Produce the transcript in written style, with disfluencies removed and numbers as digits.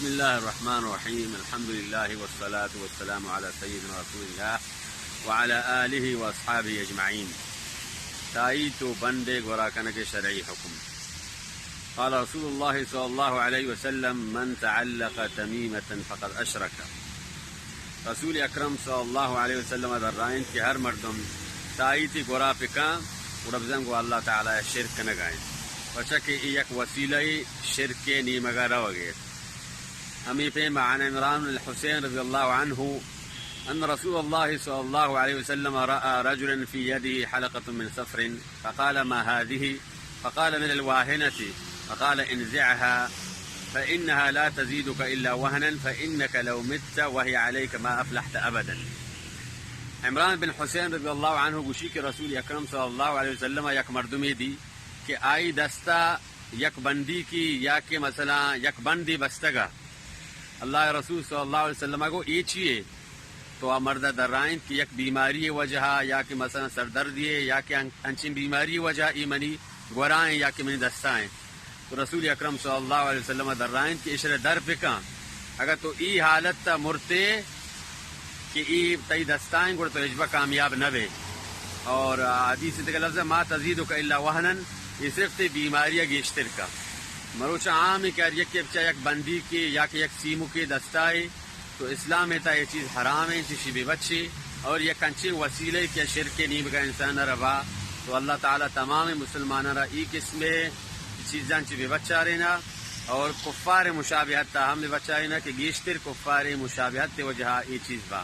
بسم الله الرحمن الرحيم. الحمد لله والصلاة والسلام على سيدنا رسول الله وعلى آله وأصحابه أجمعين. تائیت و بندے گوراکن کے شرعی حکم. قال رسول الله صلی اللہ علیہ وسلم من تعلق تمیمة فقد اشرک. رسول اکرم صلی اللہ علیہ وسلم در رائن کہ ہر مردم تائیتی گورا پکاں وربزن کو اللہ تعالی شرک نگائیں وچا کہ یک وسیلہ شرک نیمگا روگیت. ہمیں پہ عن عمران الحسین رضی اللہ عنہ أن رسول الله صلى الله عليه وسلم رأى رجلا في يده حلقة من صفر فقال ما هذه؟ فقال من الواهنة. فقال انزعها فإنها لا تزيدك إلا وهنا فإنك لو مت وهي عليك ما أفلحت أبدا. عمران بن حسین رضی اللہ عنہ گوشی کہ رسول اکرم صلی اللہ علیہ وسلم یک مردمی دی کہ آئی دستہ یک بندی کی یا کہ مثلا یک بندی بستگا اللہ رسول صلی اللہ علیہ وسلم کو ایچیے تو مردہ درائن کی یک بیماری وجہ یا کہ مثلا سر دردی ہے یا کہ انچین بیماری وجہ ای منی گورائیں یا کہ منی دستائیں تو رسول اکرم صلی اللہ علیہ وسلم درائن کی اشرے در پکاں اگر تو ای حالت تا مرتے کہ ای تی دستائیں گوڑ تو اجبہ کامیاب نہ بے. اور حدیث تک لفظ ما تزیدک الا وہنن یہ صرف تی بیماریہ گیشتر کا مروچہ عام کہ یک یک بندی کی یا کہ یک سیمو کی دستائیں تو اسلام میں تا یہ چیز حرام ہے چیشی بے بچے اور یہ کنچے وسیلے کے شرک نیب کا انسان روا تو اللہ تعالی تمام مسلمانہ را ای قسم چیزاں چی بے بچا رہنا اور کفار مشابہت تا ہم بے بچا رہنا کہ گیشتر کفار مشابہت وجہ ای چیز با